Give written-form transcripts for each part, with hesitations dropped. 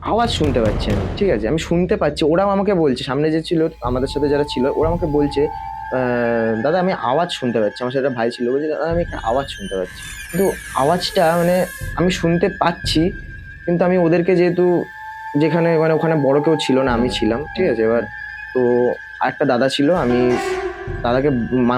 আওয়াজ শুনতে পাচ্ছি আমি, ঠিক আছে? আমি শুনতে পাচ্ছি, ওরাও আমাকে বলছে, সামনে যে ছিল আমাদের সাথে যারা ছিল ওরা আমাকে বলছে, দাদা আমি আওয়াজ শুনতে পাচ্ছি। আমার সাথে একটা ভাই ছিল, বলছে দাদা আমি একটা আওয়াজ শুনতে পাচ্ছি। কিন্তু আওয়াজটা মানে আমি শুনতে পাচ্ছি, কিন্তু আমি ওদেরকে যেহেতু যেখানে মানে ওখানে বড় কেউ ছিল না, আমি ছিলাম, ঠিক আছে? এবার তো আরেকটা দাদা ছিল, আমি দাদাকে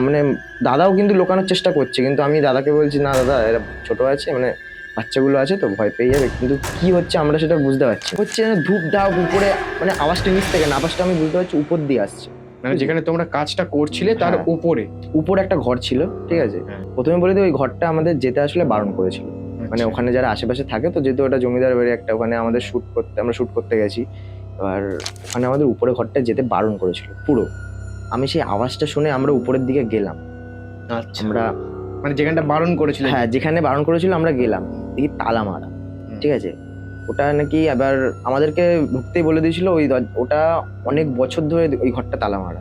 মানে দাদাও কিন্তু লোকানোর চেষ্টা করছে, কিন্তু আমি দাদাকে বলছি না দাদা এরা ছোট আছে, মানে বাচ্চাগুলো আছে তো ভয় পেয়ে যাবে। কিন্তু কি হচ্ছে আমরা সেটা বুঝতে পারছি, হচ্ছে না ধূপ ধাপ উপরে, মানে আওয়াজটা নিচ থেকে না, আওয়াজটা আমি বুঝতে পারছি উপর দিয়ে আসছে। মানে যেখানে তোমরা কাজটা করছিলে তার হ্যাঁ। উপরে উপরে একটা ঘর ছিল, ঠিক আছে? হ্যাঁ। প্রথমে বলে দিই ওই ঘরটা আমাদের যেতে আসলে বারণ করেছিল, মানে ওখানে যারা আশেপাশে থাকে, তো যেহেতু ওটা জমিদার বাড়ি একটা, ওখানে আমাদের আমরা শুট করতে গেছি। এবার ওখানে আমাদের উপরে ঘরটা যেতে বারণ করেছিল পুরো। আমি সেই আওয়াজটা শুনে আমরা উপরের দিকে গেলাম। আচ্ছা, আমরা মানে যেখানটা বারণ করেছিল। হ্যাঁ, যেখানে বারণ করেছিল আমরা গেলাম, দেখি তালা মারা, ঠিক আছে? ওটা নাকি আবার আমাদেরকে ঢুকতেই বলে দিয়েছিল ওটা অনেক বছর ধরে ওই ঘরটা তালা মারা।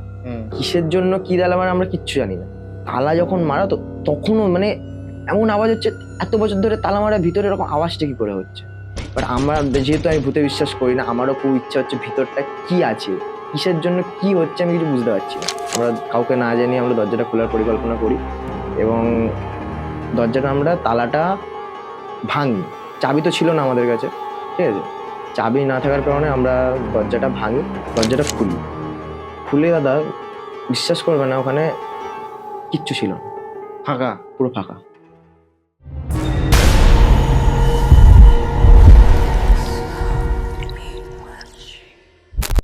কিসের জন্য কি তালা মারা আমরা কিচ্ছু জানি না। তালা যখন মারা তো তখনও মানে এমন আওয়াজ হচ্ছে, এত বছর ধরে তালা মারা ভিতরে এরকম আওয়াজটা কি করে হচ্ছে? বাট আমরা যেহেতু আমি ভূতে বিশ্বাস করি না, আমারও খুব ইচ্ছা হচ্ছে ভিতরটা কি আছে, কিসের জন্য কি হচ্ছে আমি কিছু বুঝতে পারছি না। আমরা কাউকে না জানিয়ে আমরা দরজাটা খোলার পরিকল্পনা করি এবং দরজাটা আমরা তালাটা ভাঙি। চাবি তো ছিল না আমাদের কাছে, ঠিক আছে? চাবি না থাকার কারণে আমরা দরজাটা ভাঙি, দরজাটা খুলে দাদা বিশ্বাস করবে না, ওখানে কিচ্ছু ছিল না, ফাঁকা। পুরো ফাঁকা।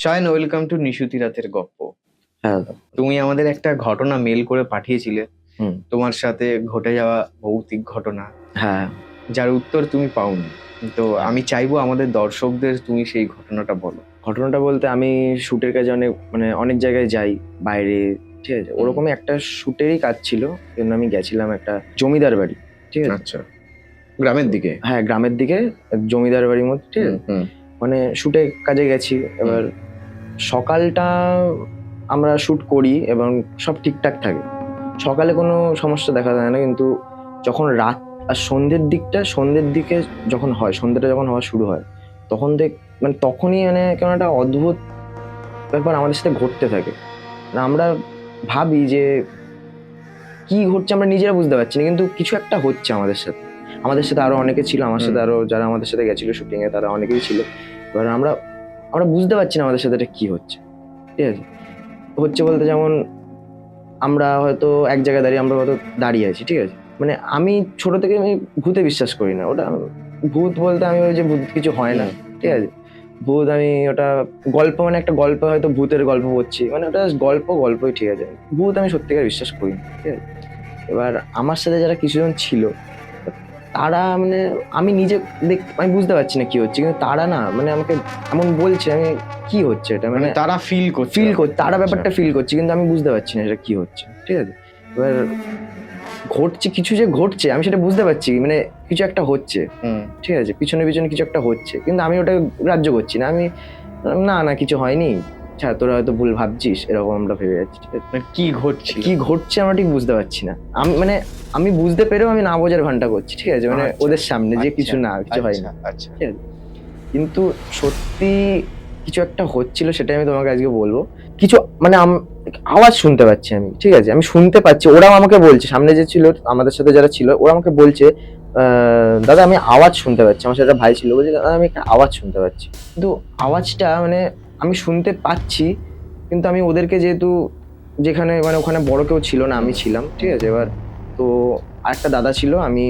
শায়ন, ওয়েলকাম টু নিশুতি রাতের গপ্প। হ্যাঁ দাদা। তুমি আমাদের একটা ঘটনা মেল করে পাঠিয়েছিলে, হুম। তোমার সাথে ঘটে যাওয়া ভৌতিক ঘটনা, হ্যাঁ। যার উত্তর তুমি পাওনি। তো আমি চাইবো আমাদের দর্শকদের তুমি সেই ঘটনাটা বলো। ঘটনাটা বলতে আমি শুটের কাজে অনেক জায়গায় যাই বাইরে, ঠিক আছে? ওরকমই একটা শুটেরই কাজ ছিল, জন্য আমি গেছিলাম একটা জমিদার বাড়ি, ঠিক আছে? আচ্ছা, গ্রামের দিকে? হ্যাঁ, গ্রামের দিকে জমিদার বাড়ির মধ্যে, ঠিক আছে? মানে শুটে কাজে গেছি। এবার সকালটা আমরা শুট করি এবং সব ঠিকঠাক থাকে, সকালে কোনো সমস্যা দেখা যায় না। কিন্তু যখন রাত আর সন্ধ্যের দিকে যখন হয়, সন্ধ্যেটা যখন হওয়া শুরু হয়, তখন মানে তখনই মানে কেমন একটা অদ্ভুত ব্যাপার আমাদের সাথে ঘটতে থাকে। মানে আমরা ভাবি যে কি ঘটছে আমরা নিজেরা বুঝতে পারছি না, কিন্তু কিছু একটা হচ্ছে আমাদের সাথে। আরো অনেকে ছিল, আমার সাথে আরো যারা আমাদের সাথে গেছিল শুটিং এ তারা অনেকেই ছিল। এবার আমরা বুঝতে পারছি না আমাদের সাথে এটা কি হচ্ছে, ঠিক আছে? হচ্ছে বলতে যেমন আমরা হয়তো এক জায়গায় দাঁড়িয়ে আছি, ঠিক আছে? মানে আমি ছোট থেকে আমি ভূতে বিশ্বাস করি না। ওটা ভূত বলতে আমি ওই যে ভূত কিছু হয় না, ঠিক আছে? ভূত আমি ওটা গল্প, মানে একটা গল্প হয়তো ভূতের গল্প পড়ছি, মানে ওটা গল্পই, ঠিক আছে? ভূত আমি সত্যিকার বিশ্বাস করি না, ঠিক আছে? এবার আমার সাথে যারা কিছুজন ছিল তারা মানে আমি নিজে আমি বুঝতে পারছি না কি হচ্ছে, কিন্তু তারা না মানে আমাকে এমন বলছে, আমি কি হচ্ছে এটা, মানে তারা ফিল করছে, তারা ব্যাপারটা ফিল করছে, কিন্তু আমি বুঝতে পারছি না এটা কি হচ্ছে, ঠিক আছে? এবার কিছু যে ঘটছে আমি সেটা বুঝতে পারছি, মানে কিছু একটা হচ্ছে, ঠিক আছে? পিছনে কিছু একটা হচ্ছে, কিন্তু আমি ওটা গ্রাহ্য করছি না। আমি না কিছু হয়নি, আচ্ছা তোরা হয়তো ভুল ভাবছিস, এরকম আমরা ভেবে যাচ্ছি, ঠিক আছে? কি ঘটছে আমরা ঠিক বুঝতে পারছি না। আমি বুঝতে পেরেও আমি না বোঝার ভানটা করছি, ঠিক আছে? মানে ওদের সামনে যে কিছু হয়নি, ঠিক আছে? কিন্তু সত্যি কিছু একটা হচ্ছিল, সেটাই আমি তোমাকে আজকে বলবো। কিছু মানে আওয়াজ শুনতে পাচ্ছি আমি, ঠিক আছে? আমি শুনতে পাচ্ছি, ওরাও আমাকে বলছে, সামনে যে ছিল আমাদের সাথে যারা ছিল ওরা আমাকে বলছে, দাদা আমি আওয়াজ শুনতে পাচ্ছি। আমার সাথে একটা ভাই ছিল, বলছে দাদা আমি একটা আওয়াজ শুনতে পাচ্ছি। কিন্তু আওয়াজটা মানে আমি শুনতে পাচ্ছি, কিন্তু আমি ওদেরকে যেহেতু যেখানে মানে ওখানে বড় কেউ ছিল না, আমি ছিলাম, ঠিক আছে? এবার তো আরেকটা দাদা ছিল, আমি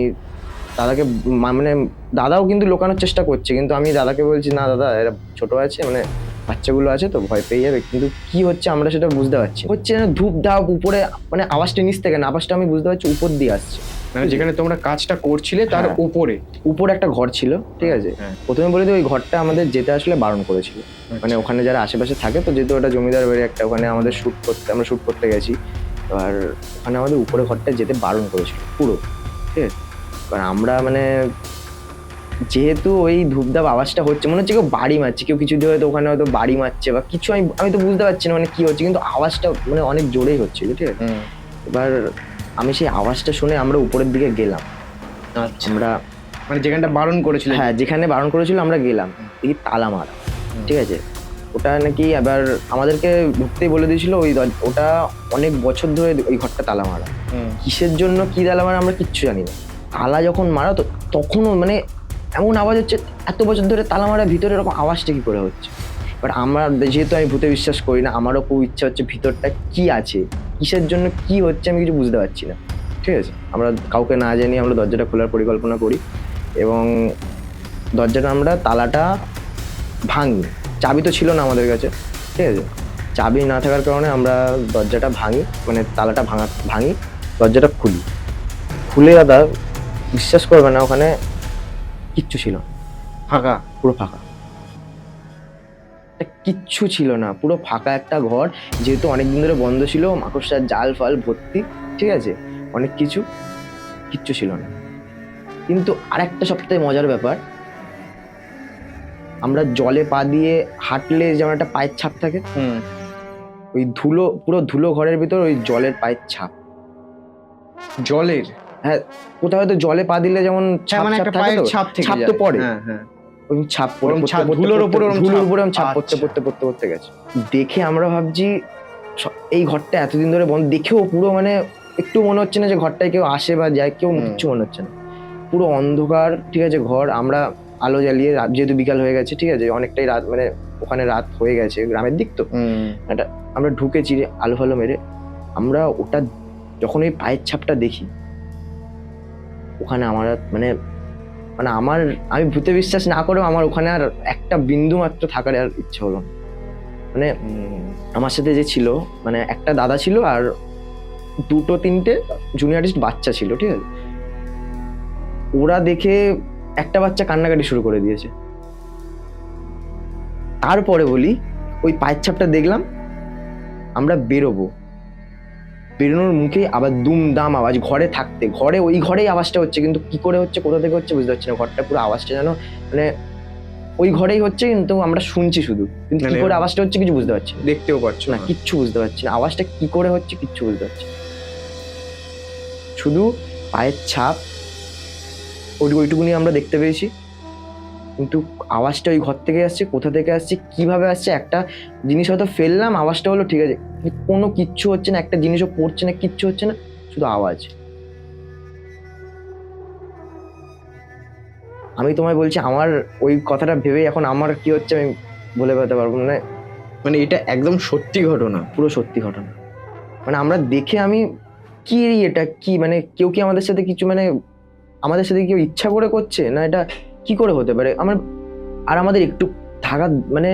দাদাকে মানে দাদাও কিন্তু লোকানোর চেষ্টা করছে, কিন্তু আমি দাদাকে বলছি না দাদা এরা ছোট আছে, মানে বাচ্চাগুলো আছে তো ভয় পেয়ে যাবে। কিন্তু কি হচ্ছে আমরা সেটা বুঝতে পারছি, হচ্ছে না ধূপ ধাপ উপরে, মানে আওয়াজটা নিচ থেকে না, আওয়াজটা আমি বুঝতে পারছি উপর দিয়ে আসছে। মানে যেখানে তোমরা কাজটা করছিলে তার উপরে একটা ঘর ছিল, ঠিক আছে? প্রথমে বলে দিই ওই ঘরটা আমাদের যেতে আসলে বারণ করেছিল, মানে ওখানে যারা আশেপাশে থাকে, তো যেহেতু ওটা জমিদার বাড়ি একটা, ওখানে আমাদের আমরা শুট করতে গেছি। এবার ওখানে আমাদের উপরে ঘরটা যেতে বারণ করেছিল পুরো, ঠিক আছে? এবার আমরা মানে যেহেতু ওই ধূপধাপ আওয়াজটা হচ্ছে, মনে হচ্ছে কেউ বাড়ি মারছে, কেউ কিছু দিয়ে হয়তো ওখানে হয়তো বাড়ি মারছে বা কিছু, আমি তো বুঝতে পারছি না মানে কি হচ্ছে, কিন্তু আওয়াজটা মানে অনেক জোরেই হচ্ছিল, ঠিক আছে? এবার আমি সেই আওয়াজটা শুনে আমরা উপরের দিকে গেলাম। আমরা মানে যেখানটা বারণ করেছিল। হ্যাঁ, যেখানে বারণ করেছিল আমরা গেলাম, দেখি তালা মারা। ঠিক আছে, ওটা নাকি আবার আমাদেরকে ঢুকতেই বলে দিয়েছিল ওটা অনেক বছর ধরে ওই ঘরটা তালা মারা। কিসের জন্য কি তালা মারা আমরা কিচ্ছু জানি না। তালা যখন মারা তো তখনও মানে এমন আওয়াজ হচ্ছে, এত বছর ধরে তালা মারা ভিতরে এরকম আওয়াজটা কি করে হচ্ছে। বাট আমরা যেহেতু আমি ভূতে বিশ্বাস করি না, আমারও খুব ইচ্ছা হচ্ছে ভিতরটা কি আছে, কিসের জন্য কি হচ্ছে আমি কিছু বুঝতে পারছি না। ঠিক আছে, আমরা কাউকে না জানিয়ে আমরা দরজাটা খোলার পরিকল্পনা করি এবং দরজাটা আমরা তালাটা ভাঙি। চাবি তো ছিল না আমাদের কাছে। ঠিক আছে, চাবি না থাকার কারণে আমরা দরজাটা ভাঙি, মানে তালাটা ভাঙি, দরজাটা খুলে দাদা বিশ্বাস করবে না, ওখানে কিচ্ছু ছিল না, ফাঁকা, পুরো ফাঁকা, কিচ্ছু ছিল না, পুরো ফাঁকা একটা ঘর। যেহেতু অনেকদিন ধরে বন্ধ ছিল, মাকড়সার জাল ফাল ভর্তি। ঠিক আছে, অনেক কিচ্ছু ছিল না। কিন্তু আরেকটা সবথেকে মজার ব্যাপার, আমরা জলে পা দিয়ে হাঁটলে যেমন একটা পায়ের ছাপ থাকে, ওই ধুলো, পুরো ধুলো ঘরের ভিতর ওই জলের পায়ের ছাপ। জলের? হ্যাঁ, কোথাও হয়তো জলে পা দিলে যেমন ছাপ তো পড়ে, ওই ছাপ ধুলোর উপরে ছাপ পড়তে গেছে। দেখে আমরা ভাবছি এই ঘরটা এতদিন ধরে বন্ধ, দেখেও পুরো মানে একটু মনে হচ্ছে না যে ঘরটায় কেউ আসে বা যায়, কেউ কিচ্ছু মনে হচ্ছে না, পুরো অন্ধকার। ঠিক আছে, ঘর আমরা আলো জ্বালিয়ে, যেহেতু বিকাল হয়ে গেছে, ঠিক আছে, অনেকটাই রাত, মানে ওখানে রাত হয়ে গেছে, গ্রামের দিক তো, একটা আমরা ঢুকেছি আলো ফালো মেরে। আমরা ওটা যখন ওই পায়ের ছাপটা দেখি, ওখানে আমার মানে মানে আমি ভূতে বিশ্বাস না করেও আমার ওখানে আর একটা বিন্দু মাত্র থাকার আর ইচ্ছে হলো না। মানে আমার সাথে যে ছিল, মানে একটা দাদা ছিল আর 2-3টে জুনিয়রিস্ট বাচ্চা ছিল। ঠিক আছে, ওরা দেখে একটা বাচ্চা কান্নাকাটি শুরু করে দিয়েছে। তারপরে বলি, ওই পায়ের ছাপটা দেখলাম, আমরা বেরোনোর মুখে আবার দুমদাম আওয়াজ। ঘরে ওই ঘরেই আওয়াজটা হচ্ছে, কিন্তু কি করে হচ্ছে, কোথা থেকে হচ্ছে বুঝতে পারছি না। ঘরটা পুরো আওয়াজটা যেন মানে ওই ঘরেই হচ্ছে, কিন্তু আমরা শুনছি শুধু, কিন্তু কি করে আওয়াজটা হচ্ছে কিছু বুঝতে পারছি না, দেখতেও পাচ্ছ না, কিচ্ছু বুঝতে পারছি না, আওয়াজটা কি করে হচ্ছে কিচ্ছু বুঝতে পারছি না। শুধু পায়ের ছাপ ওইটুকুনি আমরা দেখতে পেয়েছি, কিন্তু আওয়াজটা ওই ঘর থেকে আসছে, কোথা থেকে আসছে, কিভাবে আসছে। একটা জিনিস হয়তো ফেললাম, আওয়াজটা হলো, ঠিক আছে, কোনো কিচ্ছু হচ্ছে না, একটা জিনিসও পড়ছে না, কিচ্ছু হচ্ছে না, শুধু আওয়াজ। আমি তোমায় বলছি, আমার ওই কথাটা ভেবেই এখন আমার কি হচ্ছে আমি বলে বলতে পারবো না। মানে এটা একদম সত্যি ঘটনা, পুরো সত্যি ঘটনা। মানে আমরা দেখে আমি কি এটা কি, মানে কেউ কি আমাদের সাথে কিছু, মানে আমাদের সাথে কেউ ইচ্ছা করে করছে না, এটা কি করে হতে পারে। আমাদের একটু থাকা, মানে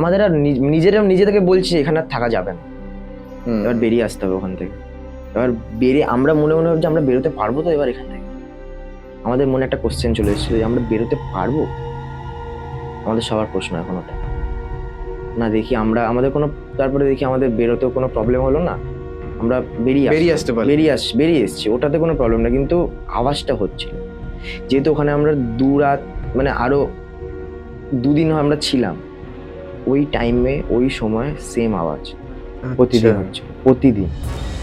আমাদের আর নিজেদেরকে বলছি এখানে আর থাকা যাবে না, এবার বেরিয়ে আসতে হবে ওখান থেকে। এবার আমরা মনে ভাবছি আমরা বেরোতে পারবো তো এবার এখান থেকে। আমাদের মনে একটা কোশ্চেন চলে এসেছিল যে আমরা বেরোতে পারবো, আমাদের সবার প্রশ্ন এখন ওটা। না দেখি আমাদের কোনো, তারপরে দেখি আমাদের বেরোতেও কোনো প্রবলেম হলো না, আমরা বেরিয়ে এসছি, ওটাতে কোনো প্রবলেম না, কিন্তু আওয়াজটা হচ্ছিল। যেহেতু ওখানে আমরা 2 রাত, মানে আরো 2 দিন আমরা ছিলাম, ওই টাইমে ওই সময় সেম আওয়াজ প্রতিদিন হচ্ছে, প্রতিদিন।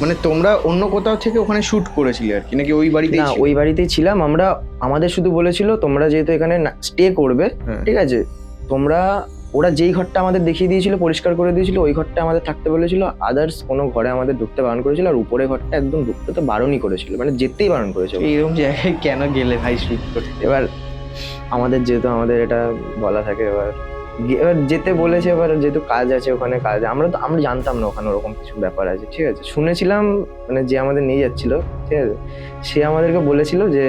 মানে তোমরা অন্য কোথাও থেকে ওখানে শুট করেছিলে আর কি, নাকি ওই বাড়িতেই? না, ওই বাড়িতেই ছিলাম আমরা। আমাদের শুধু বলেছিল তোমরা যেহেতু এখানে স্টে করবে, ঠিক আছে, ওরা যেই ঘরটা আমাদের দেখিয়ে দিয়েছিল, পরিষ্কার করে দিয়েছিল, ওই ঘরটা আমাদের থাকতে বলেছিল, আদার্স কোনো ঘরে আমাদের ঢুকতে বারণ করেছিল, আর উপরে ঘরটা একদম ঢুকতে তো বারণই করেছিল, মানে যেতেই বারণ করেছিল। এইরকম জায়গায় কেন গেলে ভাই শুট করতে? এবার যেহেতু আমাদের এটা বলা থাকে, এবার যেতে বলেছে, এবার যেহেতু কাজ আছে ওখানে, আমরা জানতাম না ওখানে ওরকম কিছু ব্যাপার আছে। ঠিক আছে, শুনেছিলাম, মানে যে আমাদের নিয়ে যাচ্ছিল, ঠিক আছে, সে আমাদেরকে বলেছিল যে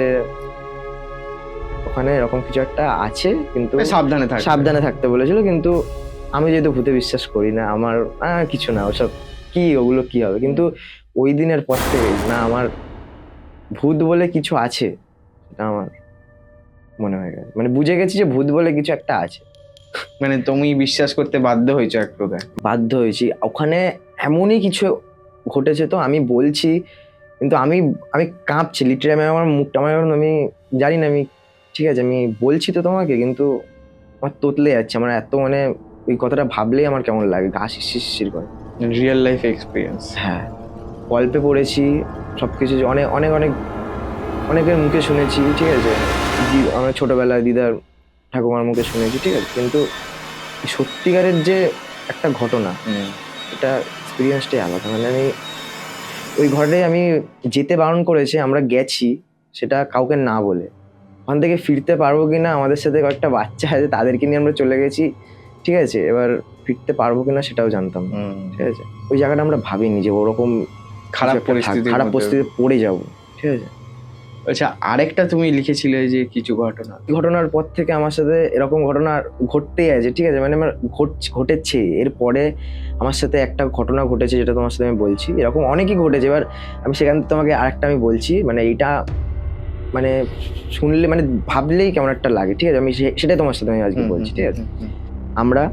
ওখানে এরকম কিছু একটা আছে, কিন্তু সাবধানে থাকতে বলেছিল। কিন্তু আমি যেহেতু ভূতে বিশ্বাস করি না, আমার কিছু না, ওসব কি, ওগুলো কি হবে। কিন্তু ওই দিনের পর থেকে না, আমার ভূত বলে কিছু আছে সেটা আমার মনে হয়ে গেছে, মানে বুঝে গেছি যে ভূত বলে কিছু একটা আছে। মানে তুমি বিশ্বাস করতে বাধ্য হয়েছো এক প্রকার? বাধ্য হয়েছি, ওখানে এমনই কিছু ঘটেছে, তো আমি বলছি, কিন্তু আমি কাঁপছি লিটারালি, আমার মুখটা, আমি জানি না, আমি ঠিক আছে, আমি বলছি তো তোমাকে, কিন্তু আমার তোতলে যাচ্ছে, আমার এত, মানে ওই কথাটা ভাবলেই আমার কেমন লাগে, গা শিরশির করে। Real life experience? হ্যাঁ, গল্পে পড়েছি সবকিছু, অনেক অনেক অনেক অনেকের মুখে শুনেছি, ঠিক আছে, আমরা ছোটবেলায় দিদার ঠাকুমার মুখে শুনেছি, ঠিক আছে, কিন্তু সত্যিকারের যে একটা ঘটনা, এটা এক্সপিরিয়েন্সটাই আলাদা। মানে আমি ওই ঘরে আমি যেতে বারণ করেছে, আমরা গেছি সেটা কাউকে না বলে। ওখান থেকে ফিরতে পারবো কিনা, আমাদের সাথে কয়েকটা বাচ্চা আছে তাদেরকে নিয়ে আমরা চলে গেছি, ঠিক আছে, এবার ফিরতে পারবো কিনা সেটাও জানতাম না, ঠিক আছে। ওই জায়গাটা আমরা ভাবিনি যে ওরকম খারাপ পরিস্থিতিতে পড়ে যাবো, ঠিক আছে। আচ্ছা, আরেকটা তুমি লিখেছিলে যে কিছু ঘটনার পর থেকে আমার সাথে এরকম ঘটনা ঘটতেই আছে, ঠিক আছে, মানে আমার ঘটেছে। এরপরে আমার সাথে একটা ঘটনা ঘটেছে যেটা তোমার সাথে আমি বলছি, এরকম অনেকই ঘটেছে। এবার আমি সেখান থেকে তোমাকে আরেকটা আমি বলছি, মানে এইটা মানে শুনলে মানে ভাবলেই কেমন একটা লাগে, ঠিক আছে, আমি সেটাই তোমার সাথে আমি আজকে বলছি, ঠিক আছে। আমরা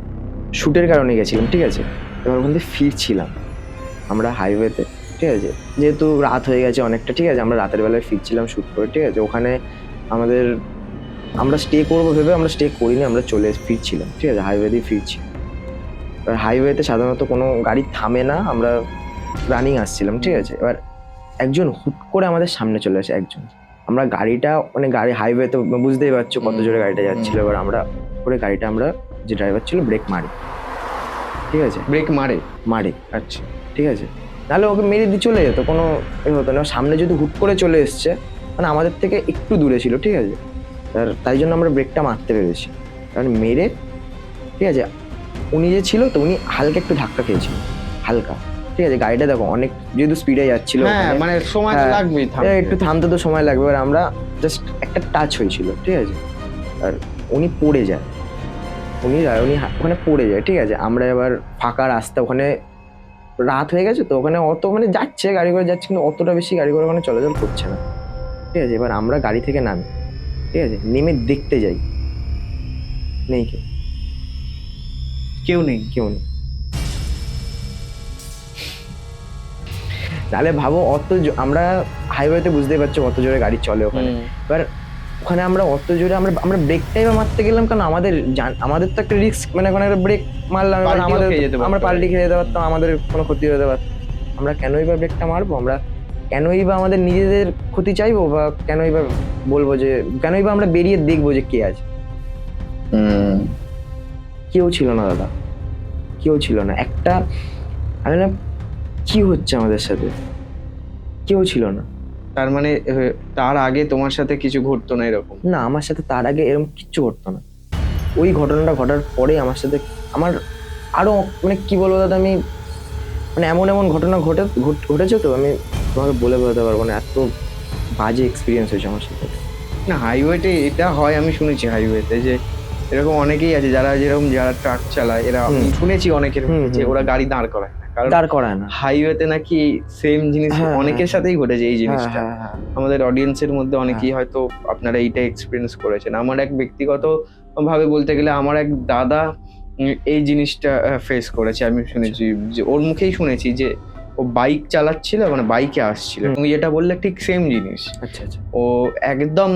শুটের কারণে গেছিলাম, ঠিক আছে, এবার ওখান থেকে ফিরছিলাম আমরা হাইওয়েতে, ঠিক আছে, যেহেতু রাত হয়ে গেছে অনেকটা, ঠিক আছে, আমরা রাতের বেলায় ফিরছিলাম শুট করে, ঠিক আছে। ওখানে আমরা স্টে করবো ভেবে আমরা স্টে করিনি, আমরা ফিরছিলাম, ঠিক আছে, হাইওয়ে দিয়ে ফিরছি। এবার হাইওয়েতে সাধারণত কোনো গাড়ি থামে না, আমরা রানিং আসছিলাম, ঠিক আছে। এবার একজন হুট করে আমাদের সামনে চলে আসে একজন। আমরা গাড়িটা মানে হাইওয়েতে বুঝতেই পারছো কত জোরে গাড়িটা যাচ্ছিল। এবার আমরা করে গাড়িটা, আমরা যে ড্রাইভার ছিল ব্রেক মারি, ঠিক আছে, ব্রেক মারে আচ্ছা, ঠিক আছে, নাহলে ওকে মেরে দিয়ে চলে যেত, কোনো হতো না। সামনে যদি হুট করে চলে এসছে, মানে আমাদের থেকে একটু দূরে ছিল, ঠিক আছে, তাই জন্য আমরা ব্রেকটা মারতে পেরেছি। কারণ মেরে, ঠিক আছে, উনি যে ছিল তো উনি হালকা একটু ধাক্কা খেয়েছিল, হালকা, ঠিক আছে। গাড়িটা দেখো অনেক যেহেতু স্পিডে যাচ্ছিল, মানে সময় লাগবে, একটু থামতে তো সময় লাগবে। এবার আমরা জাস্ট একটা টাচ হয়েছিল, ঠিক আছে, আর উনি পড়ে যায়, উনি ওখানে পড়ে যায়, ঠিক আছে। আমরা এবার ফাঁকা রাস্তা, ওখানে রাত হয়ে গেছে তো ওখানে অত মানে যাচ্ছে গাড়ি করে যাচ্ছে, কিন্তু অতটা বেশি গাড়ি করে ওখানে চলাচল করছে না, ঠিক আছে। এবার আমরা গাড়ি থেকে নামি, ঠিক আছে, নেমে দেখতে যাই, নেই কেউ নেই। তাহলে ভাবো আমরা হাইওয়েতে বুঝতেই পারছো কত জোরে গাড়ি চলে ওখানে। এবার ওখানে আমরা অত জোরে আমরা ব্রেকটাই মারতে গেলাম, কারণ আমাদের তো একটা রিস্ক, মানে ওখানে ব্রেক মারলাম আমরা পাল্টি খেয়ে যেতে পারতাম, আমাদের কোনো ক্ষতি হতে পারত। আমরা কেনই বা ব্রেকটা মারবো, আমরা কেনই বা আমাদের নিজেদের ক্ষতি চাইবো, বা কেনই বা বলবো যে কেনই বা আমরা বেরিয়ে দেখবো যে কে আছে। কেউ ছিল না দাদা, কেউ ছিল না। আমি না কি হচ্ছে আমাদের সাথে, কেউ ছিল না। তার মানে তার আগে তোমার সাথে কিছু ঘটতো না এরকম? না, আমার সাথে তার আগে এরকম কিচ্ছু ঘটতো না। ওই ঘটনাটা ঘটার পরে আমার সাথে আরো মানে কি বলবো দাদা, আমি মানে এমন ঘটনা ঘটেছে তো আমি তোমাকে বলে বোঝাতে পারবো না, এত বাজে এক্সপিরিয়েন্স হয়েছে আমার সাথে। না, হাইওয়েতে এটা হয়, আমি শুনেছি হাইওয়েতে যে এরকম অনেকেই আছে যারা ট্রাক চালায়, এরা শুনেছি অনেকের যে ওরা গাড়ি দাঁড় করায় না। হাইওয়েতে নাকি সেম জিনিস অনেকের সাথেই ঘটেছে এই জিনিসটা। আমাদের অডিয়েন্সের মধ্যে অনেকেই হয়তো আপনারা এইটা এক্সপিরিয়েন্স করেছেন। আমার এক ব্যক্তিগত ভাবে বলতে গেলে আমার এক দাদা এই জিনিসটা ফেস করেছে। আমি শুনেছি যে ওর মুখেই শুনেছি যে ও বাইক চালাচ্ছিল, মানে বাইকে আসছিল, তুমি যেটা বললে ঠিক সেম জিনিস। আচ্ছা, ও একদম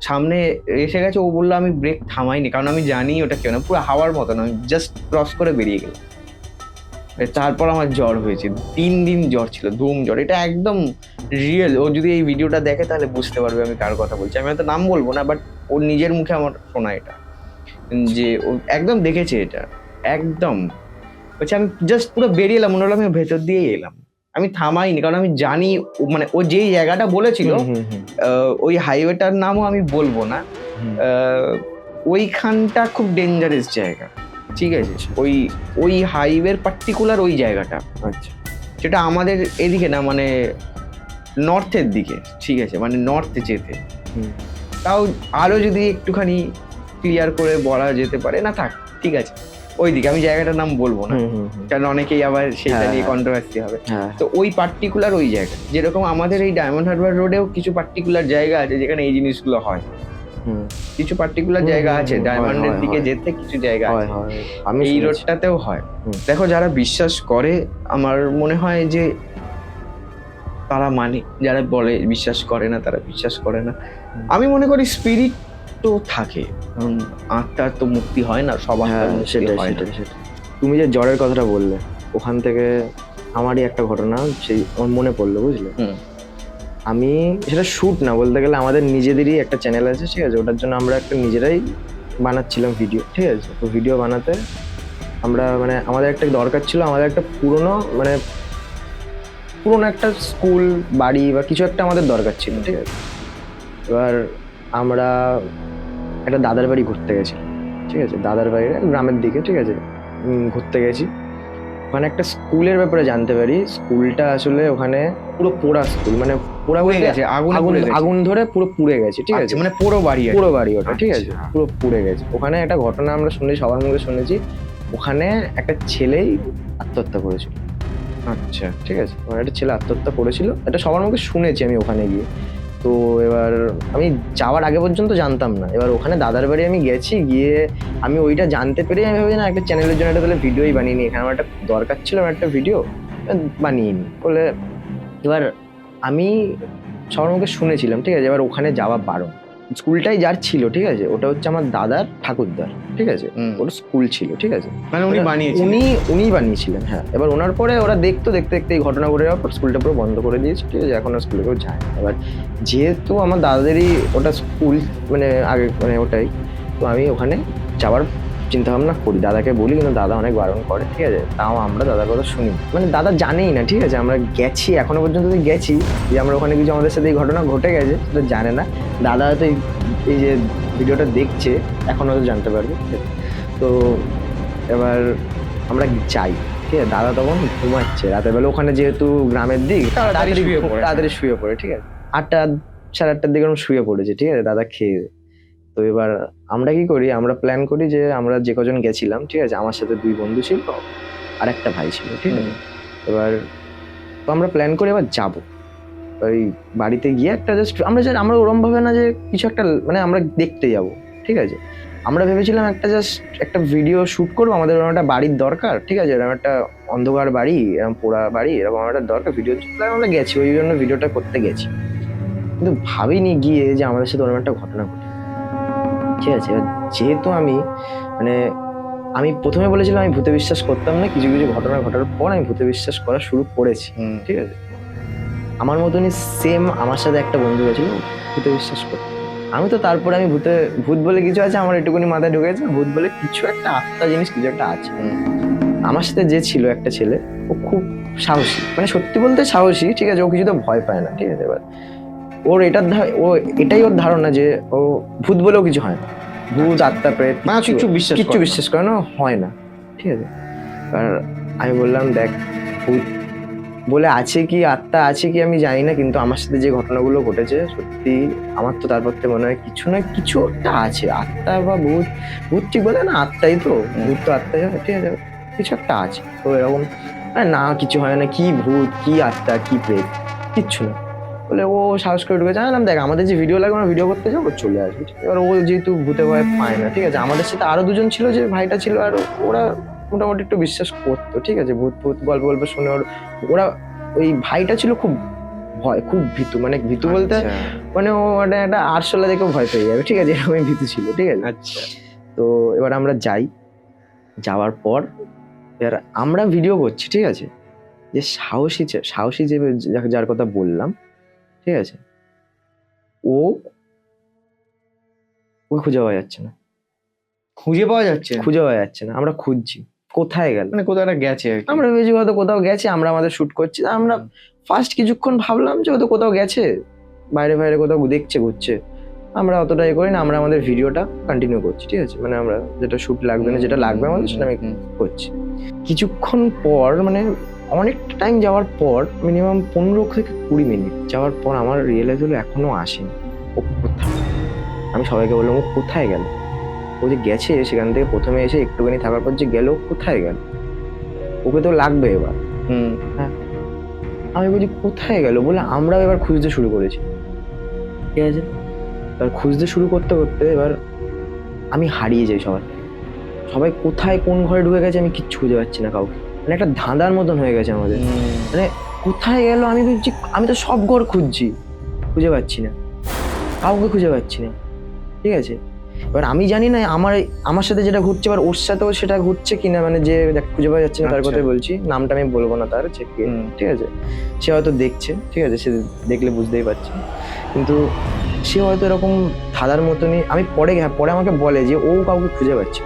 সামনে এসে গেছে, ও বললো আমি ব্রেক থামাইনি, কারণ আমি জানি ওটা কেউ না, পুরো হাওয়ার মতন, আমি জাস্ট ক্রস করে বেরিয়ে গেলাম। তারপর আমার জ্বর হয়েছে, 3 দিন জ্বর ছিল, ধুম জ্বর। এটা একদম রিয়েল। ও যদি এই ভিডিওটা দেখে তাহলে বুঝতে পারবে আমি কার কথা বলছি। আমি হয়তো নাম বলবো না, বাট ওর নিজের মুখে আমার শোনা এটা, যে ও একদম দেখেছে এটা। একদম বলছে আমি জাস্ট পুরো বেরিয়ে এলাম, মনে হলো আমি ভেতর দিয়ে এলাম, আমি থামাইনি, কারণ আমি জানি মানে ও যেই জায়গাটা বলেছিল, ওই হাইওয়েটার নামও আমি বলবো না, ওইখানটা খুব ডেঞ্জারাস জায়গা, ঠিক আছে। ওই হাইওয়ের পার্টিকুলার ওই জায়গাটা, আচ্ছা, যেটা আমাদের এদিকে না, মানে নর্থের দিকে, ঠিক আছে, মানে নর্থে যেতে। তাও আরো যদি একটুখানি ক্লিয়ার করে বলা যেতে পারে, না থাক ঠিক আছে, ওইদিকে আমি জায়গাটার নাম বলবো না, কারণ অনেকেই আবার সেটা নিয়ে কন্ট্রোভার্সি হবে। তো ওই পার্টিকুলার ওই জায়গা, যেরকম আমাদের এই ডায়মন্ড হারবার রোডেও কিছু পার্টিকুলার জায়গা আছে যেখানে এই জিনিসগুলো হয়। কিছু পার্টিকুলার জায়গা আছে ডায়মন্ডের দিকে যেতে, কিছু জায়গা আছে এই রোডটাতেও হয়। দেখো, যারা বিশ্বাস করে আমার মনে হয় যে তারা মানে, যারা বলে বিশ্বাস করে না তারা বিশ্বাস করে না। আমি মনে করি স্পিরিট তো থাকে, কারণ আত্মার তো মুক্তি হয় না, সব আত্মার মুক্তি হয় না। তুমি যে জ্বরের কথাটা বললে, ওখান থেকে আমারই একটা ঘটনা সেই আমার মনে পড়লো, বুঝলে। আমি সেটা শ্যুট না, বলতে গেলে আমাদের নিজেদেরই একটা চ্যানেল আছে, ঠিক আছে, ওটার জন্য আমরা একটা নিজেরাই বানাচ্ছিলাম ভিডিও, ঠিক আছে। তো ভিডিও বানাতে আমরা মানে আমাদের একটা দরকার ছিল, আমাদের একটা পুরনো একটা স্কুল বাড়ি বা কিছু একটা আমাদের দরকার ছিল, ঠিক আছে। এবার আমরা একটা দাদার বাড়ি ঘুরতে গেছি, ঠিক আছে, দাদার বাড়ি গ্রামের দিকে, ঠিক আছে, ঘুরতে গেছি। ওখানে একটা স্কুলের ব্যাপারে জানতে পারি, স্কুলটা আসলে ওখানে পুরো পোড়া স্কুল, মানে পোড়া পুড়ে বলতে গেছে, আগুন ধরে পুরো পুড়ে গেছে, ঠিক আছে, মানে পুরো বাড়ি পুরো বাড়ি ওটা, ঠিক আছে, আচ্ছা। পুরো পুড়ে গেছে। ওখানে একটা ঘটনা আমরা শুনেছি, সবার মুখে শুনেছি, ওখানে একটা ছেলেই আত্মহত্যা করেছিল। আচ্ছা, ঠিক আছে, ওখানে একটা ছেলে আত্মহত্যা করেছিল, এটা সবার মুখে শুনেছি আমি ওখানে গিয়ে। তো এবার আমি যাওয়ার আগে পর্যন্ত জানতাম না, এবার ওখানে দাদার বাড়ি আমি গেছি, গিয়ে আমি ওইটা জানতে পেরে আমি ভাবছি না একটা চ্যানেলের জন্য একটা তাহলে ভিডিওই বানিয়ে নিই, এখানে আমার একটা দরকার ছিল, আমার একটা ভিডিও বানিয়ে নিই বলে। এবার আমি সবার মুখে শুনেছিলাম, ঠিক আছে, এবার ওখানে যাওয়া বারণ। স্কুলটাই যার ছিল, ঠিক আছে, ওটা হচ্ছে আমার দাদার ঠাকুরদার, ঠিক আছে, ওটা স্কুল ছিল, ঠিক আছে, মানে উনি বানিয়েছেন? উনিই বানিয়েছিলেন, হ্যাঁ। এবার ওনার পরে ওরা দেখতে দেখতে এই ঘটনা ঘটে যাওয়ার পর স্কুলটা পুরো বন্ধ করে দিয়েছে, ঠিক আছে, এখন আর স্কুলে কেউ যায় না। এবার যেহেতু আমার দাদাদেরই ওটা স্কুল, মানে আগে মানে ওটাই, তো আমি ওখানে যাওয়ার চিন্তা ভাবনা করি, দাদাকে বলি, কিন্তু দাদা অনেক বারণ করে, ঠিক আছে। তাও আমরা দাদার কথা শুনি, মানে দাদা জানেই না, ঠিক আছে, আমরা গেছি, এখনো পর্যন্ত গেছি যে আমরা ওখানে কিছু আমাদের সাথে এই ঘটনা ঘটে গেছে, সেটা জানে না। দাদা হয়তো এই যে ভিডিওটা দেখছে এখন হয়তো জানতে পারবে, ঠিক আছে। তো এবার আমরা যাই, ঠিক আছে, দাদা তখন ঘুমাচ্ছে রাতের বেলা, ওখানে যেহেতু গ্রামের দিক, তাড়াতাড়ি শুয়ে পড়ে, ঠিক আছে, 8টা 8:30টার দিকে আমরা শুয়ে পড়েছি, ঠিক আছে, দাদা খেয়ে। তো এবার আমরা কি করি, আমরা প্ল্যান করি যে আমরা যে কজন গেছিলাম, ঠিক আছে, আমার সাথে 2 বন্ধু ছিল আর একটা ভাই ছিল, ঠিক আছে। এবার তো আমরা প্ল্যান করি এবার যাবো ওই বাড়িতে গিয়ে একটা জাস্ট আমরা ওরম ভাবে না যে কিছু একটা মানে আমরা দেখতে যাব, ঠিক আছে। আমরা ভেবেছিলাম একটা ভিডিও শুট করবো, আমাদের ওরকম একটা বাড়ির দরকার, ঠিক আছে, এরকম একটা অন্ধকার বাড়ি, এরকম পোড়া বাড়ি, এরকম একটা দরকার ভিডিও। আমরা গেছি, ওই জন্য ভিডিওটা করতে গেছি, কিন্তু ভাবিনি গিয়ে যে আমাদের সাথে ওরকম একটা ঘটনা ঘটে, ঠিক আছে। এবার যেহেতু আমি মানে আমি প্রথমে বলেছিলাম আমি ভূতে বিশ্বাস করতাম না, কিছু কিছু ঘটনা ঘটার পর আমি ভূতে বিশ্বাস করা শুরু করেছি, ঠিক আছে। আমার মতনই সেম আমার সাথে একটা বন্ধু গেছিল ভূতে বিশ্বাস করতে। আমি তো তারপরে আমি ভূত বলে কিছু আছে, আমার এটুকুনি মাথায় ঢুকেছে, ভূত বলে কিছু একটা আত্মা জিনিস কিছু একটা আছে। আমার সাথে যে ছিল একটা ছেলে, ও খুব সাহসী, মানে সত্যি বলতে সাহসী, ঠিক আছে, ও কিছুতে ভয় পায় না, ঠিক আছে। এবার এটাই ওর ধারণা যে ও ভূত বলেও কিছু হয় না, ভূত আত্মা প্রেত কিচ্ছু বিশ্বাস করে না, হয় না, ঠিক আছে। আর আমি বললাম দেখ, ভূত বলে আছে কি আত্মা আছে কি আমি জানি না, কিন্তু আমার সাথে যে ঘটনাগুলো ঘটেছে সত্যি আমার তো তারপর থেকে মনে হয় কিছু না কিছু একটা আছে, আত্মা বা ভূত ঠিক বলে না, আত্মাই তো, ভূত তো আত্মাই হয়, ঠিক আছে, কিছু একটা আছে। তো এরকম না কিছু হয় না, কি ভূত কি আত্মা কি প্রেত কিচ্ছু না বলে ও সাহস করে ঢুকে জানালাম দেখ আমাদের যে ভিডিও লাগবে আমরা ভিডিও করতে যাবো, চলে আসবে। এবার ও যেহেতু ভূতে ভয় পায় না, ঠিক আছে, আমাদের সাথে আরো 2জন ছিল, যে ভাইটা ছিল, আর ওরা মোটামুটি একটু বিশ্বাস করতো, ঠিক আছে, ভূত গল্প শুনে ওরা ওই ভাইটা ছিল খুব ভীতু, মানে ভীতু বলতে মানে ও একটা আরশোলা দেখেও ভয় পেয়ে যাবে, ঠিক আছে, এরকমই ভীতু ছিল, ঠিক আছে। আচ্ছা। তো এবার আমরা যাওয়ার পর এবার আমরা ভিডিও করছি, ঠিক আছে, যে সাহসী যে যার কথা বললাম, ঠিক আছে, ও খুঁজে পাওয়া যাচ্ছে না, আমরা খুঁজছি কোথায় গেল, মানে কোথাও একটা গেছে, আমরা ভেবেছি হয়তো কোথাও গেছে, আমরা আমাদের শুট করছি, আমরা ফার্স্ট কিছুক্ষণ ভাবলাম যে হয়তো কোথাও গেছে, বাইরে কোথাও ঘুরছে, আমরা অতটা করি না, আমরা আমাদের ভিডিওটা কন্টিনিউ করছি, ঠিক আছে, মানে আমরা যেটা শুট লাগবে না, যেটা লাগবে আমাদের সেটা আমি করছি। কিছুক্ষণ পর মানে অনেকটা টাইম যাওয়ার পর, মিনিমাম 15 থেকে 20 মিনিট যাওয়ার পর আমার রিয়েলাইজ হলো এখনো আসেনি ও কোথায়। আমি সবাইকে বললাম ও কোথায় গেল, ও যে গেছে সেখান থেকে প্রথমে এসে একটুখানি থাকার পর যে গেল, কোথায় গেল, ওকে তো লাগবে এবার। হ্যাঁ, আমি বলছি কোথায় গেল বলে আমরাও এবার খুঁজতে শুরু করেছি, ঠিক আছে। এবার খুঁজতে শুরু করতে এবার আমি হারিয়ে যাই, সবাই কোথায় কোন ঘরে ঢুকে গেছে আমি কিচ্ছু খুঁজে পাচ্ছি না কাউকে, মানে একটা ধাঁধার মতন হয়ে গেছে আমাদের, মানে কোথায় গেল আমি বলছি, আমি তো সব ঘর খুঁজছি, খুঁজে পাচ্ছি না, কাউকে খুঁজে পাচ্ছি না, ঠিক আছে। এবার আমি জানি না আমার সাথে যেটা ঘটছে এবার ওর সাথেও সেটা ঘটছে কিনা, মানে যে খুঁজে পাওয়া যাচ্ছে না তার আচ্ছা। কথাই বলছি, নামটা আমি বলবো না তার, ঠিক আছে, সে হয়তো দেখছে, ঠিক আছে, সে দেখলে বুঝতেই পারছে, কিন্তু সে হয়তো এরকম ধাঁধার মতনই, আমি পরে আমাকে বলে যে ও কাউকে খুঁজে পাচ্ছে,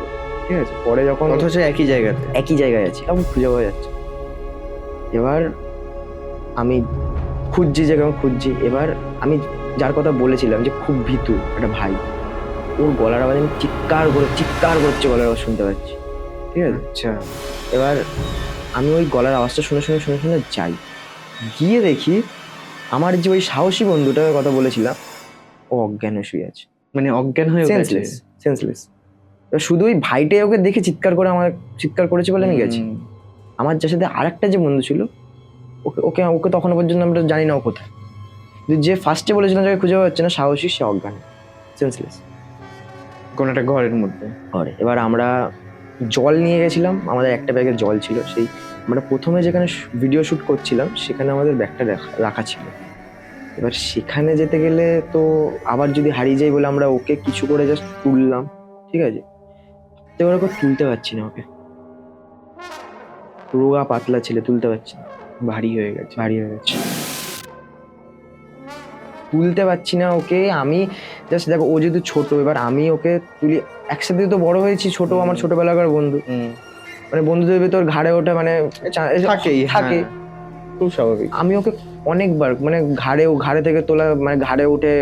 ঠিক আছে, পরে যখন অথচ একই জায়গায় আছি কাউকে খুঁজে পাওয়া যাচ্ছে। এবার আমি খুঁজছি, এবার আমি যার কথা বলেছিলাম যে খুব ভীতু একটা ভাই, ওর গলার আওয়াজ আমি চিৎকার করছে, গলার আওয়াজ শুনতে পাচ্ছি, ঠিক আছে। আচ্ছা। এবার আমি ওই গলার আওয়াজটা শুনে যাই, গিয়ে দেখি আমার যে ওই সাহসী বন্ধুটার কথা বলেছিলাম ও অজ্ঞান হয়ে শুয়ে আছে, মানে অজ্ঞান হয়ে গেছে। সেন্সলেস। এবার শুধু ওই ভাইটাই ওকে দেখে চিৎকার করেছে বলে আমি গেছি। আমার যার সাথে আরেকটা যে বন্ধু ছিল ওকে তখনো পর্যন্ত আমরা জানি না ও কোথায়, কিন্তু যে ফার্স্টে বলেছিলাম যাকে খুঁজে পাওয়া যাচ্ছে না, সাহসী, সে অজ্ঞান, সেন্সলেস, কোন একটা ঘরের মধ্যে। এবার আমরা জল নিয়ে গেছিলাম, আমাদের একটা ব্যাগে জল ছিল, সেই আমরা প্রথমে যেখানে ভিডিও শুট করছিলাম সেখানে আমাদের ব্যাগটা রাখা ছিল। এবার সেখানে যেতে গেলে তো আবার যদি হারিয়ে যাই বলে আমরা ওকে কিছু করে জাস্ট তুললাম, ঠিক আছে, এবার ওকে তুলতে পারছি না, ওকে রোগা পাতলা ছিল, তুলতে পারছি না, ভারী হয়ে গেছে। তুলতে পারছি না ওকে আমি, জাস্ট দেখো ও যেহেতু ছোট, এবার আমি ওকে তুলি, একসাথে তো বড় হয়েছি, ছোট আমার ছোটবেলাকার বন্ধু, মানে বন্ধুদের ভেতর ঘাড়ে ওঠে, মানে থাকে, খুব স্বাভাবিক। আমি ওকে অনেকবার মানে ঘাড়ে থেকে তোলা, মানে ঘাড়ে উঠে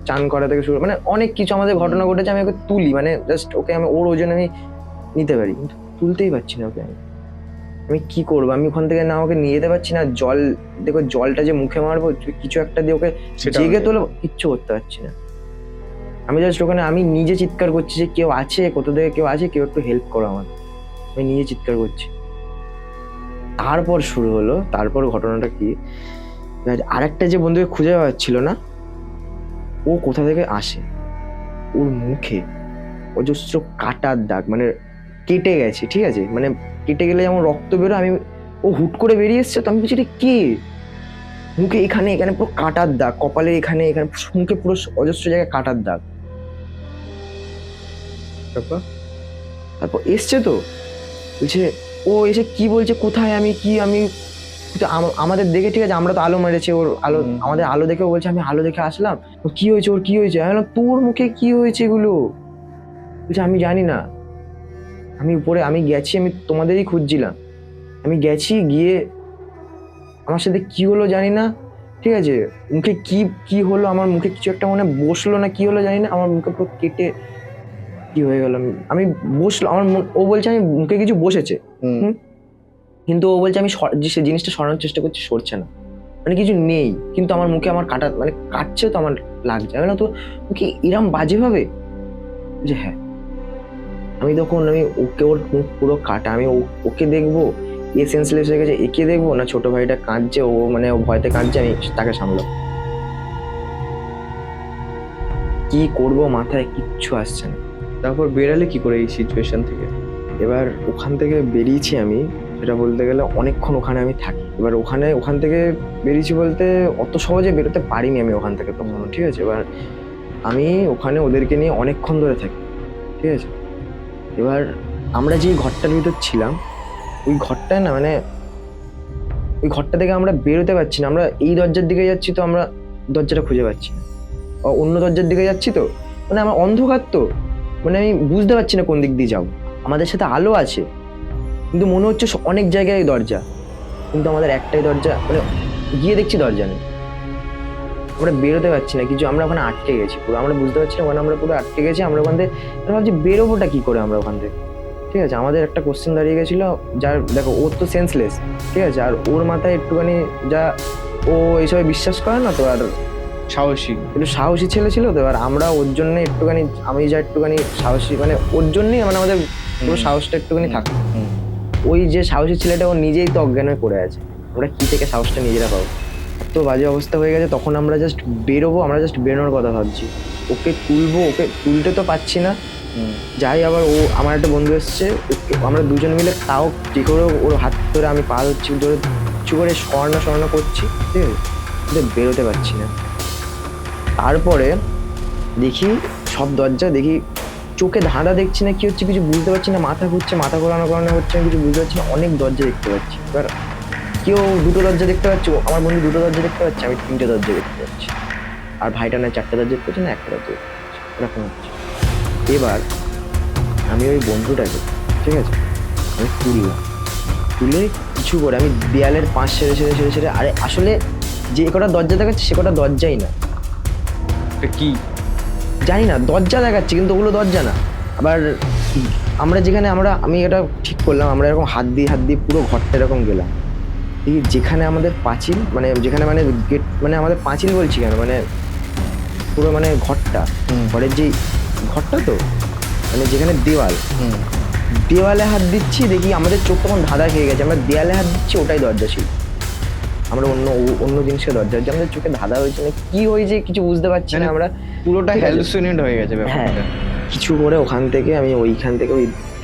চান করা থেকে শুরু, মানে অনেক কিছু আমাদের ঘটনা ঘটেছে, আমি ওকে তুলি, মানে জাস্ট ওকে আমি ওর ওজন আমি নিতে পারি, কিন্তু তুলতেই পারছি না ওকে। আমি কি করবো, আমি ওখান থেকে না ওকে নিয়ে যেতে পারছি না, দেখো জলটা যে মুখে মারবো কিছু একটা দিয়ে ওকে জেগে তোলো, কিচ্ছু করতে পারছি না। আমি জাস্ট ওখানে আমি নিজে চিৎকার করছি যে কেউ আছে, কোথা থেকে কেউ আছে, কেউ একটু হেল্প করো আমার, আমি নিজে চিৎকার করছি। তারপর শুরু হলো, তারপর ঘটনাটা কি, আরেকটা যে বন্ধুকে খুঁজে পাচ্ছিল না, ও কোথা থেকে আসে, ওর মুখে অজস্র কাটার দাগ, মানে কেটে গেছে, ঠিক আছে, মানে কেটে গেলে যেমন রক্ত বেরো, ও হুট করে বেরিয়ে এসছে, তো আমি বলছি এটা কে, মুখে এখানে পুরো কাটার দাগ, কপালে এখানে মুখে পুরো অজস্র জায়গায় কাটার দাগ। তারপর এসছে তো বলছে, ও এসে কি বলছে, কোথায় আমি আমাদের দেখে, ঠিক আছে, আমরা তো আলো মেরেছে, ওর আলো, আমাদের আলো দেখে বলছে আমি আলো দেখে আসলাম, কি হয়েছে ওর, কি হয়েছে, আমি বললাম তোর মুখে কি হয়েছে এগুলো, বলছে আমি জানি না, আমি গেছি, আমি তোমাদেরই খুঁজছিলাম, আমি গেছি, গিয়ে আমার সাথে কি হলো জানি না, ঠিক আছে, মুখে কি হলো, আমার মুখে কিছু একটা মনে বসলো না, কি হলো জানি না, আমার মুখে পুরো কেটে কি হয়ে গেল, আমি বসলো, ও বলছে আমি মুখে কিছু বসেছে, কিন্তু ও বলছে আমি সে জিনিসটা সরানোর চেষ্টা করছি, সরছে না, মানে কিছু নেই, কিন্তু আমার মুখে আমার মানে কাটছে, তো আমার লাগছে, আমি না তো মুখে এরম বাজে ভাবে, যে হ্যাঁ, আমি ওর মুখ পুরো কাটা, আমি ওকে দেখবো, এ সেন্সলেস হয়ে গেছে, একে দেখবো না ছোট ভাইটা কাঁদছে, ও ভয়তে কাঁদছে, আমি তাকে সামলাবো, কি করবো মাথায় কিচ্ছু আসছে না। তারপর বেরালে কি করে এই সিচুয়েশন থেকে? এবার ওখান থেকে বেরিয়েছি আমি, সেটা বলতে গেলে অনেকক্ষণ ওখানে আমি থাকি, এবার ওখান থেকে বেরিয়েছি বলতে অত সহজে বেরোতে পারিনি আমি ওখান থেকে তখন, ঠিক আছে, এবার আমি ওখানে ওদেরকে নিয়ে অনেকক্ষণ ধরে থাকি, ঠিক আছে। এবার আমরা যে ঘরটার ভিতর ছিলাম, ওই ঘরটায় না, মানে ওই ঘরটা থেকে আমরা বেরোতে পারছি না, আমরা এই দরজার দিকে যাচ্ছি তো আমরা দরজাটা খুঁজে পাচ্ছি না, অন্য দরজার দিকে যাচ্ছি তো, মানে আমার অন্ধকার তো, মানে আমি বুঝতে পারছি না কোন দিক দিয়ে যাবো, আমাদের সাথে আলো আছে কিন্তু মনে হচ্ছে অনেক জায়গায় দরজা, কিন্তু আমাদের একটাই দরজা, মানে গিয়ে দেখছি দরজা নেই, আমরা বেরোতে পারছি না কিছু, আমরা ওখানে আটকে গেছি পুরো, আমরা বুঝতে পারছি না, ওখানে আমরা পুরো আটকে গেছি, আমরা ওখান থেকে ভাবছি বেরোবোটা কি করে আমরা ওখান থেকে, ঠিক আছে। আমাদের একটা কোশ্চেন দাঁড়িয়ে গেছিল, যার দেখো ওর তো সেন্সলেস, ঠিক আছে, আর ওর মাথায় একটুখানি যা, ও এইসবে বিশ্বাস করে না তো, আর একটু সাহসী ছেলে ছিল তো, এবার আমরা ওর জন্য একটুখানি, আমি যা একটুখানি সাহসী, মানে ওর জন্যই মানে আমাদের পুরো সাহসটা একটুখানি থাকতো, ওই যে সাহসী ছেলেটা ও নিজেই তো অজ্ঞান হয়ে পড়ে আছে, আমরা কি থেকে সাহসটা নিজেরা পাবো, তো বাজে অবস্থা হয়ে গেছে, তখন আমরা জাস্ট বেরোবো, আমরা জাস্ট বেরোনোর কথা ভাবছি, ওকে তুলতে তো পাচ্ছি না, যাই আবার আমার একটা বন্ধু এসছে, আমরা দুজন মিলে তাও কি করে ওর হাত ধরে আমি পা ধরছি, ধরে কিছু করে সরানো করছি, ঠিক আছে, কিন্তু বেরোতে পারছি না। তারপরে দেখি সব দরজা দেখি চোখে ধাঁধা দেখছি না কি হচ্ছে কিছু বুঝতে পারছি না, মাথা ঘুরছে, মাথা ঘোরানোর কারণে হচ্ছে আমি কিছু বুঝতে পারছি না। অনেক দরজা দেখতে পাচ্ছি, এবার কেউ দুটো দরজা দেখতে পাচ্ছে, আমার বন্ধু দুটো দরজা দেখতে পাচ্ছে, আমি তিনটে দরজা দেখতে পাচ্ছি, আর ভাইটা না চারটে দরজা দেখতে পাচ্ছে না একটা দরজা দেখতে পাচ্ছি, এরকম হচ্ছে। এবার আমি ওই বন্ধুটাকে, ঠিক আছে, আমি তুলে কিছু করে আমি দেয়ালের পাশ সেরে সেরে সেরে সেরে, আরে আসলে যে কটা দরজা দেখাচ্ছে সে কটা দরজাই না, কি জানি না, দরজা দেখাচ্ছে কিন্তু ওগুলো দরজা না। আবার আমরা যেখানে আমি এটা ঠিক করলাম, আমরা এরকম হাত দিয়ে পুরো ঘরটা এরকম গেলাম, এই যেখানে আমাদের পাঁচিল, মানে যেখানে মানে গেট, মানে আমাদের পাঁচিল বলছি কেন, মানে পুরো মানে ঘরটা, ঘরের যে ঘরটা তো মানে যেখানে দেওয়ালে হাত দিচ্ছি, দেখি আমাদের চোখ তখন ধাঁধা খেয়ে গেছে, আমরা দেয়ালে হাত দিচ্ছি, ওটাই দরজা ছিল। আমরা অন্য জিনিসের দরজা হচ্ছে, আমাদের চোখে ধাঁধা হয়েছে না কি হয়েছে কিছু বুঝতে পারছি না, আমরা পুরোটা হ্যালুসিনেট হয়ে গেছে হ্যাঁ। ব্যাপারটা। কিছু করে ওখান থেকে আমি ওইখান থেকে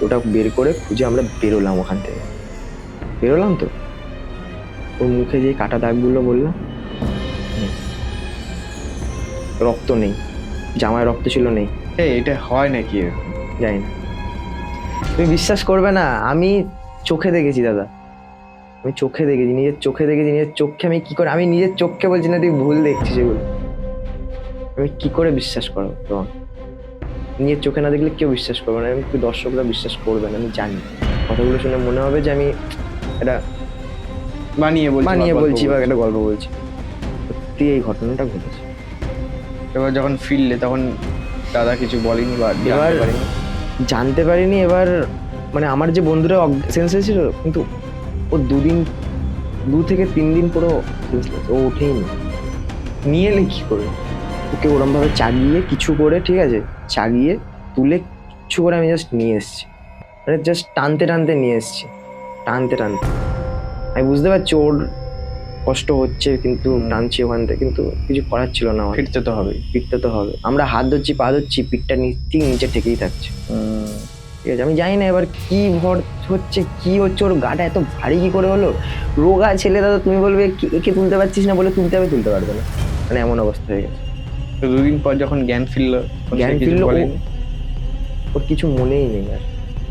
ওটা বের করে খুঁজে আমরা বেরোলাম, ওখান থেকে বেরোলাম তো ওর মুখে যে কাটা দাগগুলো বললাম, রক্ত নেই, জামায় রক্ত ছিল নেই। এটা হয় নাকি এরকম? জানি না, তুমি বিশ্বাস করবে না, আমি চোখে দেখেছি দাদা, আমি চোখে দেখেছি, নিজের চোখে দেখেছি, নিজের চোখে। আমি কি করে, আমি নিজের চোখকে বলছি না তুই ভুল দেখছিস, এগুলো আমি কি করে বিশ্বাস করবো তোমার? নিজের চোখে না দেখলে কেউ বিশ্বাস করবে না, আমি দর্শকরা বিশ্বাস করবে না, আমি জানি। কথাগুলো শুনে মনে হবে যে আমি এটা বানিয়ে বলছি বা একটা গল্প বলছি, সত্যি এই ঘটনাটা ঘটেছে। এবার যখন ফিরলে তখন দাদা কিছু বলেনি বা এবার জানতে পারিনি। এবার মানে আমার যে বন্ধুরা সেন্স ছিল, কিন্তু ও 2 থেকে 3 দিন পুরো ও ওঠেই নিয়ে এলে কি করে, ওকে ওরম ভাবে চাগিয়ে কিছু করে, ঠিক আছে, চাগিয়ে তুলে কিছু করে আমি জাস্ট নিয়ে এসেছি, মানে জাস্ট টানতে নিয়ে এসেছি, টানতে আমি বুঝতে পারছি ওর কষ্ট হচ্ছে, কিন্তু টানছি ওখান থেকে, কিন্তু কিছু করার ছিল না, ফিরতে তো হবে। আমরা হাত ধরছি, পা ধরছি, পিঠটা নিচে ঠেকেই থাকছে, ঠিক আছে। আমি জানি না এবার কি ভর হচ্ছে, কি হচ্ছে, ওর গাটা এত ভারী কি করে হলো। রোগা ছেলে দাদা, তুমি বলবে একে তুলতে পারছিস না, বলে তুলতে পারবে না, মানে এমন অবস্থা হয়ে গেছে। তো 2 দিন পর যখন জ্ঞান ফিরলো ওর কিছু মনেই নেই, আর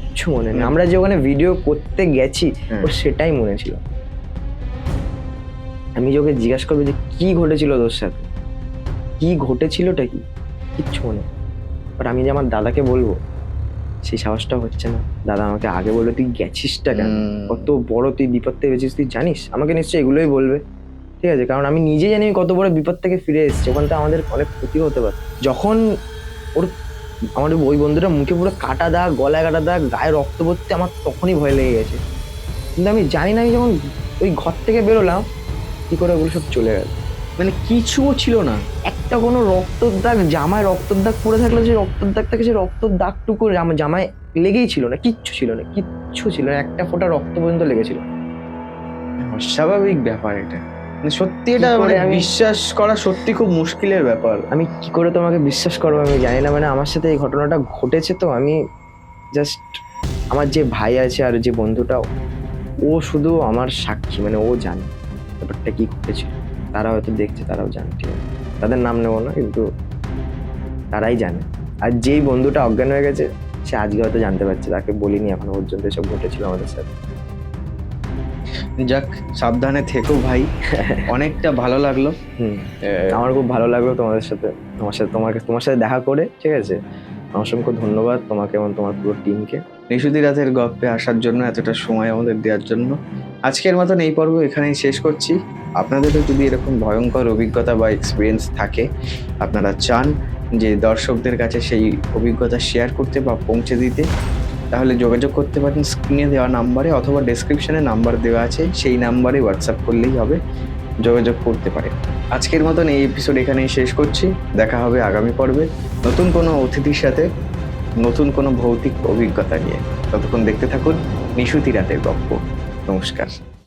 কিছু মনে নেই। আমরা যে ওখানে ভিডিও করতে গেছি ওর সেটাই মনে ছিল। আমি যে ওকে জিজ্ঞাসা করবো যে কি ঘটেছিল তোর সাথে, কি ঘটেছিলটা কি, কিচ্ছু মনে। বাট আমি যে আমার দাদাকে বলবো সেই সাহসটা হচ্ছে না। দাদা আমাকে আগে বললো তুই গেছিসটা কেন, কত বড় তুই বিপদ থেকে বেঁচেছিস, তুই জানিস, আমাকে নিশ্চয়ই এগুলোই বলবে, ঠিক আছে। কারণ আমি নিজে জানি কত বড় বিপদ থেকে ফিরে এসেছি, ওখান থেকে আমাদের অনেক ক্ষতি হতে পারে। যখন আমার ওই বন্ধুটা মুখে পুরো কাটা দাগ, গলায় কাটা দাগ, গায়ে রক্ত পড়তে, আমার তখনই ভয় লেগে গেছে। কিন্তু আমি জানি না, আমি যখন ওই ঘর থেকে বেরোলাম কি করে ওগুলো সব চলে গেল, মানে কিছুও ছিল না, একটা কোনো রক্তর দাগ, জামায় রক্তর দাগ পড়ে থাকলে যে রক্তর দাগ থাকে, সেই রক্তর দাগটুকু আমার জামায় লেগেই ছিল না, কিচ্ছু ছিল না, একটা ফোঁটা রক্ত পর্যন্ত লেগেছিল। অস্বাভাবিক ব্যাপার এটা, মানে সত্যি এটা মানে বিশ্বাস করা সত্যি খুব মুশকিলের ব্যাপার। আমি কি করে তোমাকে বিশ্বাস করবো আমি জানি না, মানে আমার সাথে এই ঘটনাটা ঘটেছে, তো আমি জাস্ট, আমার যে ভাই আছে আর যে বন্ধুটা, ও শুধু আমার সাক্ষী, মানে ও জানে ব্যাপারটা কি ঘটেছিল। তারা হয়তো দেখছে, তারাও জানে, ঠিক আছে, তাদের নাম নেবো না, কিন্তু তারাই জানে। আর যেই বন্ধুটা অজ্ঞান হয়ে গেছে সে আজকে হয়তো জানতে পারছে, তাকে বলিনি এখনো পর্যন্ত এসব ঘটেছিল আমাদের সাথে। যাক, সাবধানে থেকো ভাই। অনেকটা ভালো লাগলো। আমার খুব ভালো লাগলো তোমার সাথে দেখা করে, ঠিক আছে। অসংখ্য ধন্যবাদ তোমাকে এবং তোমার পুরো টিমকে নিশুতি রাতের গল্পে আসার জন্য, এতটা সময় আমাদের দেওয়ার জন্য। আজকের মতন এই পর্ব এখানেই শেষ করছি। আপনাদেরও যদি এরকম ভয়ঙ্কর অভিজ্ঞতা বা এক্সপিরিয়েন্স থাকে, আপনারা চান যে দর্শকদের কাছে সেই অভিজ্ঞতা শেয়ার করতে বা পৌঁছে দিতে, তাহলে যোগাযোগ করতে পারেন স্ক্রিনে দেওয়া নাম্বারে, অথবা ডেসক্রিপশনে নাম্বার দেওয়া আছে, সেই নাম্বারে হোয়াটসঅ্যাপ করলেই হবে, যোগাযোগ করতে পারে। আজকের মতন এই এপিসোড এখানেই শেষ করছি। দেখা হবে আগামী পর্বে নতুন কোনো অতিথির সাথে, নতুন কোনো ভৌতিক অভিজ্ঞতা নিয়ে। ততক্ষণ দেখতে থাকুন নিশুতি রাতের গল্প। নমস্কার।